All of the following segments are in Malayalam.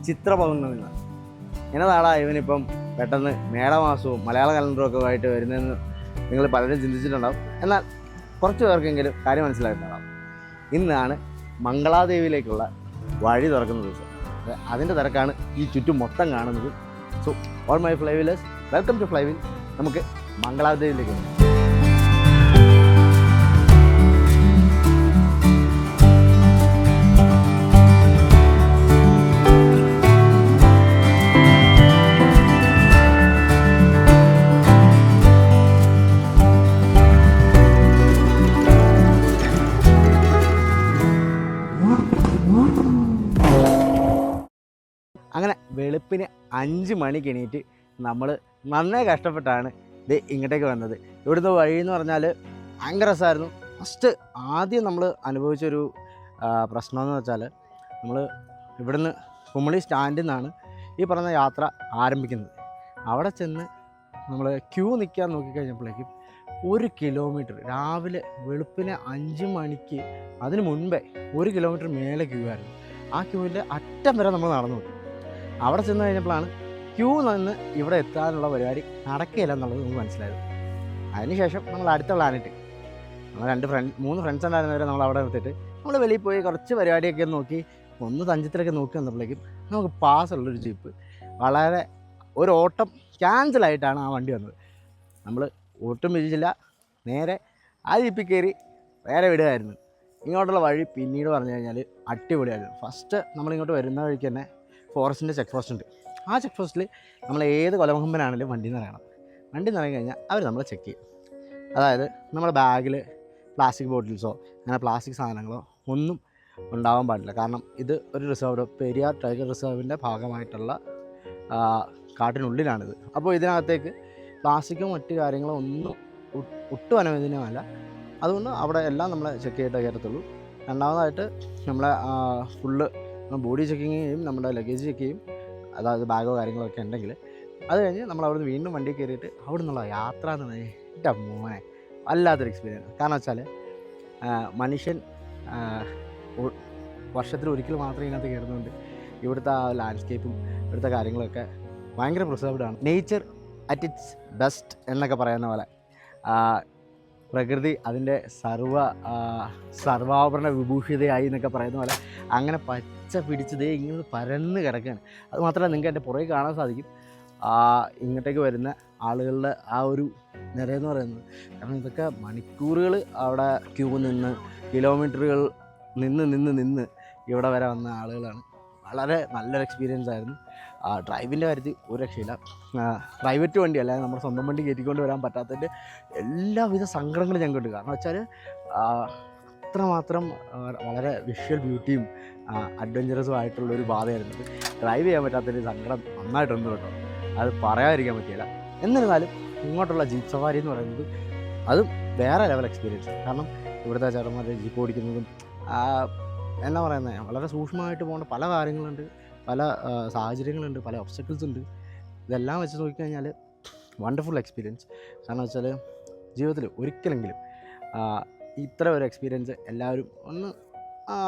ചിത്ര പൗർണമി എന്നാണ്. എന്നതാടാ ഇവനിപ്പം പെട്ടെന്ന് മേടമാസവും മലയാള കലണ്ടറും ഒക്കെ ആയിട്ട് വരുന്നതെന്ന് നിങ്ങൾ പലരും ചിന്തിച്ചിട്ടുണ്ടാവും. എന്നാൽ കുറച്ച് പേർക്കെങ്കിലും കാര്യം മനസ്സിലായിട്ടുണ്ടാവും. ഇന്നാണ് മംഗളാദേവിയിലേക്കുള്ള വഴി തുറക്കുന്ന ദിവസം. അതിൻ്റെ തിരക്കാണ് ഈ ചുറ്റും മൊത്തം കാണുന്നത്. So all my Flyvilers, welcome to Flyvil. നമുക്ക് മംഗളാദേവിയിലേക്ക് പോകാം. അങ്ങനെ വെളുപ്പിന് 5 മണിക്ക് എണീറ്റ് നമ്മൾ നന്നേ കഷ്ടപ്പെട്ടാണ് ഇത് ഇങ്ങോട്ടേക്ക് വന്നത്. ഇവിടുന്ന് വഴി എന്ന് പറഞ്ഞാൽ ഭയങ്കര രസമായിരുന്നു. ഫസ്റ്റ് ആദ്യം നമ്മൾ അനുഭവിച്ചൊരു പ്രശ്നമെന്ന് വെച്ചാൽ, നമ്മൾ ഇവിടുന്ന് കുമളി സ്റ്റാൻഡിൽ നിന്നാണ് ഈ പറഞ്ഞ യാത്ര ആരംഭിക്കുന്നത്. അവിടെ ചെന്ന് നമ്മൾ ക്യൂ നിൽക്കാൻ നോക്കിക്കഴിഞ്ഞപ്പോഴേക്കും 1 കിലോമീറ്റർ രാവിലെ വെളുപ്പിന് 5 മണിക്ക് അതിന് മുൻപേ 1 കിലോമീറ്റർ മേലെ ക്യൂ ആയിരുന്നു. ആ ക്യൂവിൻ്റെ അറ്റം വരെ നമ്മൾ നടന്നു നോക്കി. അവിടെ ചെന്ന് കഴിഞ്ഞപ്പോഴാണ് ക്യൂ നിന്ന് ഇവിടെ എത്താനുള്ള പരിപാടി നടക്കുകയില്ല എന്നുള്ളത് നമുക്ക് മനസ്സിലായത്. അതിനുശേഷം നമ്മൾ അടുത്ത പ്ലാനിട്ട് നമ്മൾ 3 ഫ്രണ്ട്സ് ഉണ്ടായിരുന്നവരെ നമ്മൾ അവിടെ നിർത്തിയിട്ട് നമ്മൾ വെളിയിൽ പോയി കുറച്ച് പരിപാടിയൊക്കെ നോക്കി ഒന്ന് തഞ്ചത്തിലൊക്കെ നോക്കി വന്നപ്പോഴേക്കും നമുക്ക് പാസ്സുള്ളൊരു ജീപ്പ് വളരെ ഒരു ഓട്ടം ക്യാൻസലായിട്ടാണ് ആ വണ്ടി വന്നത്. നമ്മൾ ഒട്ടും വിധിച്ചില്ല, നേരെ ആ ജീപ്പിൽ കയറി വേറെ വിടുകയായിരുന്നു. ഇങ്ങോട്ടുള്ള വഴി പിന്നീട് പറഞ്ഞു കഴിഞ്ഞാൽ അടിപൊളിയായിരുന്നു. ഫസ്റ്റ് നമ്മളിങ്ങോട്ട് വരുന്ന വഴിക്ക് തന്നെ ഫോറസ്റ്റിൻ്റെ ചെക്ക് പോസ്റ്റ് ഉണ്ട്. ആ ചെക്ക് പോസ്റ്റിൽ നമ്മൾ ഏത് കൊലമുഹമ്പനാണെങ്കിലും വണ്ടി നിറയണം. വണ്ടി നിറഞ്ഞു കഴിഞ്ഞാൽ അവർ നമ്മളെ ചെക്ക് ചെയ്യും. അതായത് നമ്മുടെ ബാഗിൽ പ്ലാസ്റ്റിക് ബോട്ടിൽസോ അങ്ങനെ പ്ലാസ്റ്റിക് സാധനങ്ങളോ ഒന്നും ഉണ്ടാവാൻ പാടില്ല. കാരണം ഇത് ഒരു റിസർവ്, പെരിയാർ ടൈഗർ റിസർവിൻ്റെ ഭാഗമായിട്ടുള്ള കാട്ടിനുള്ളിലാണിത്. അപ്പോൾ ഇതിനകത്തേക്ക് പ്ലാസ്റ്റിക്കോ മറ്റു കാര്യങ്ങളോ ഒന്നും ഒട്ടും അനുവദനീയമല്ല. അതുകൊണ്ട് അവിടെ എല്ലാം നമ്മളെ ചെക്ക് ചെയ്തിട്ടേ കയറത്തുള്ളൂ. രണ്ടാമതായിട്ട് നമ്മളെ ഫുള്ള് ബോഡി ചെക്കിങ് ചെയ്യും, നമ്മുടെ ലഗേജ് ചെക്ക് ചെയ്യും. അതായത് ബാഗോ കാര്യങ്ങളൊക്കെ ഉണ്ടെങ്കിൽ അത് കഴിഞ്ഞ് നമ്മൾ അവിടെ നിന്ന് വീണ്ടും വണ്ടി കയറിയിട്ട് അവിടെ നിന്നുള്ള യാത്ര എന്ന് പറഞ്ഞാൽ എൻ്റെ മോനെ വല്ലാത്തൊരു എക്സ്പീരിയൻസ്. കാരണം വെച്ചാൽ മനുഷ്യൻ വർഷത്തിൽ ഒരിക്കൽ മാത്രമേ ഇതിനകത്ത് കയറുന്നുണ്ട്. ഇവിടുത്തെ ആ ലാൻഡ്സ്കേപ്പും ഇവിടുത്തെ കാര്യങ്ങളൊക്കെ ഭയങ്കര പ്രിസർവ്ഡ് ആണ്. നേച്ചർ അറ്റ് ഇറ്റ്സ് ബെസ്റ്റ് എന്നൊക്കെ പറയുന്ന പോലെ പ്രകൃതി അതിൻ്റെ സർവാഭരണ വിഭൂഷിതയായി എന്നൊക്കെ പറയുന്ന പോലെ അങ്ങനെ പച്ച പിടിച്ചതേ ഇങ്ങനെ പരന്ന് കിടക്കുകയാണ്. അത് മാത്രമല്ല, നിങ്ങൾക്ക് എൻ്റെ പുറകെ കാണാൻ സാധിക്കും ഇങ്ങോട്ടേക്ക് വരുന്ന ആളുകളുടെ ആ ഒരു നിരയെന്ന് പറയുന്നത്. കാരണം ഇതൊക്കെ മണിക്കൂറുകൾ അവിടെ ക്യൂ നിന്ന് കിലോമീറ്ററുകൾ നിന്ന് ഇവിടെ വരെ വന്ന ആളുകളാണ്. വളരെ നല്ലൊരു എക്സ്പീരിയൻസ് ആയിരുന്നു. ഡ്രൈവിൻ്റെ കാര്യത്തിൽ ഒരു രക്ഷയില്ല. പ്രൈവറ്റ് വണ്ടി അല്ലാതെ നമ്മുടെ സ്വന്തം വണ്ടി കയറ്റിക്കൊണ്ട് വരാൻ പറ്റാത്തതിൻ്റെ എല്ലാവിധ സങ്കടങ്ങളും ഞങ്ങൾക്കുണ്ട്. കാരണം വെച്ചാൽ അത്രമാത്രം വളരെ വിഷ്വൽ ബ്യൂട്ടിയും അഡ്വഞ്ചറസും ആയിട്ടുള്ളൊരു പാതയായിരുന്നു. ഡ്രൈവ് ചെയ്യാൻ പറ്റാത്തൊരു സങ്കടം നന്നായിട്ടുണ്ട് കേട്ടോ, അത് പറയാതിരിക്കാൻ പറ്റില്ല. എന്നിരുന്നാലും ഇങ്ങോട്ടുള്ള ജീപ്പ് സവാരി എന്ന് പറയുന്നത് അതും വേറെ ലെവൽ എക്സ്പീരിയൻസ്. കാരണം ഇവിടുത്തെ ചേട്ടന്മാർ ജീപ്പ് ഓടിക്കുന്നതും എന്നാ പറയുന്നത്, വളരെ സൂക്ഷ്മമായിട്ട് പോകേണ്ട പല കാര്യങ്ങളുണ്ട്, പല സാഹചര്യങ്ങളുണ്ട്, പല ഒബ്സ്റ്റക്കിൾസ് ഉണ്ട്. ഇതെല്ലാം വെച്ച് നോക്കിക്കഴിഞ്ഞാൽ വണ്ടർഫുൾ എക്സ്പീരിയൻസ്. കാരണം വെച്ചാൽ ജീവിതത്തിൽ ഒരിക്കലെങ്കിലും ഇത്ര ഒരു എക്സ്പീരിയൻസ് എല്ലാവരും ഒന്ന്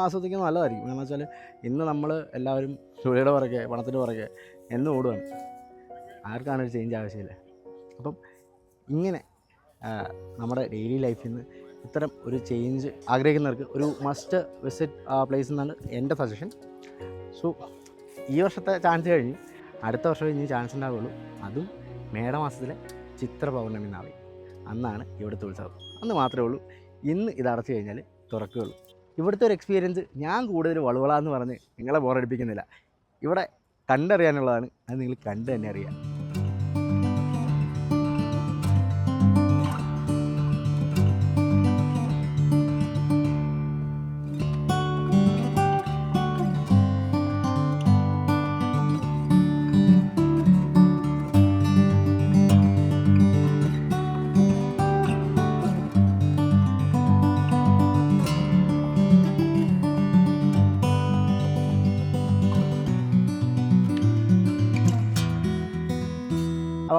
ആസ്വദിക്കുന്നത് നല്ലതായിരിക്കും. കാരണം വെച്ചാൽ ഇന്ന് നമ്മൾ എല്ലാവരും ജോലിയുടെ പുറകെ പണത്തിൻ്റെ പുറകെ എന്നും ഓടുകയാണ്. ആർക്കാണ് ഒരു ചേഞ്ച് ആവശ്യമില്ല. അപ്പം ഇങ്ങനെ നമ്മുടെ ഡെയിലി ലൈഫിൽ നിന്ന് ഇത്തരം ഒരു ചേഞ്ച് ആഗ്രഹിക്കുന്നവർക്ക് ഒരു മസ്റ്റ് വിസിറ്റ് പ്ലേസ് എന്നാണ് എൻ്റെ സജഷൻ. സോ ഈ വർഷത്തെ ചാൻസ് കഴിഞ്ഞു, അടുത്ത വർഷം ഇനി ചാൻസ് ഉണ്ടാവുകയുള്ളൂ. അതും മേടമാസത്തിലെ ചിത്ര പൗർണമി നാളിൽ, അന്നാണ് ഇവിടുത്തെ ഉത്സവം. അന്ന് മാത്രമേ ഉള്ളൂ. ഇന്ന് ഇത് അടച്ചു കഴിഞ്ഞാൽ തുറക്കുകയുള്ളൂ. ഇവിടുത്തെ ഒരു എക്സ്പീരിയൻസ് ഞാൻ കൂടുതൽ വളവളാന്ന് പറഞ്ഞ് നിങ്ങളെ ബോറടിപ്പിക്കുന്നില്ല. ഇവിടെ കണ്ടറിയാനുള്ളതാണ്, അത് നിങ്ങൾ കണ്ടു തന്നെ അറിയാം.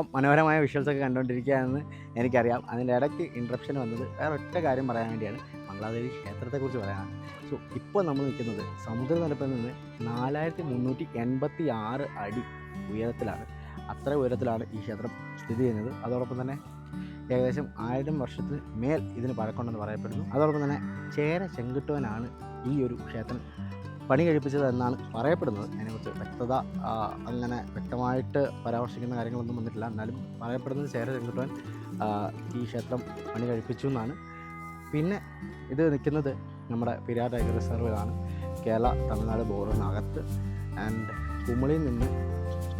നിങ്ങളിപ്പം മനോഹരമായ വിഷ്വൽസൊക്കെ കണ്ടുകൊണ്ടിരിക്കുകയാണെന്ന് എനിക്കറിയാം. അതിൻ്റെ ഇടയ്ക്ക് ഇൻട്രപ്ഷൻ വന്നത് വേറെ ഒറ്റ കാര്യം പറയാൻ വേണ്ടിയാണ്, മംഗളാദേവി ക്ഷേത്രത്തെക്കുറിച്ച് പറയാനാണ്. സോ ഇപ്പോൾ നമ്മൾ നിൽക്കുന്നത് സമുദ്രനിരപ്പിൽ നിന്ന് 4386 അടി ഉയരത്തിലാണ്. അത്ര ഉയരത്തിലാണ് ഈ ക്ഷേത്രം സ്ഥിതി ചെയ്യുന്നത്. അതോടൊപ്പം തന്നെ ഏകദേശം 1000 വർഷത്തിന് മേൽ ഇതിന് പഴക്കമുണ്ടെന്ന് പറയപ്പെടുന്നു. അതോടൊപ്പം തന്നെ ചേര ചെങ്കുട്ടുവനാണ് ഈ ഒരു ക്ഷേത്രം പണി കഴിപ്പിച്ചത് എന്നാണ് പറയപ്പെടുന്നത്. അതിനെക്കുറിച്ച് വ്യക്തത അങ്ങനെ വ്യക്തമായിട്ട് പരാമർശിക്കുന്ന കാര്യങ്ങളൊന്നും വന്നിട്ടില്ല. എന്നാലും പറയപ്പെടുന്നത് ചേര ചെങ്കുട്ടുവൻ ഈ ക്ഷേത്രം പണി കഴിപ്പിച്ചു എന്നാണ്. പിന്നെ ഇത് നിൽക്കുന്നത് നമ്മുടെ പെരിയാർ ടൈഗർ റിസർവിലാണ്, കേരള തമിഴ്നാട് ബോർഡറിനകത്ത്. ആൻഡ് കുമളിയിൽ നിന്ന്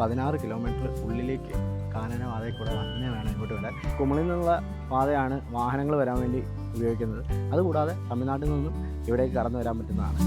16 കിലോമീറ്റർ ഉള്ളിലേക്ക് കാനനപാതയിൽ കൂടെ വന്നേ വേണം ഇങ്ങോട്ട് വരാൻ. കുമളിയിൽ നിന്നുള്ള പാതയാണ് വാഹനങ്ങൾ വരാൻ വേണ്ടി ഉപയോഗിക്കുന്നത്. അതുകൂടാതെ തമിഴ്നാട്ടിൽ നിന്നും ഇവിടേക്ക് കടന്നു വരാൻ പറ്റുന്നതാണ്.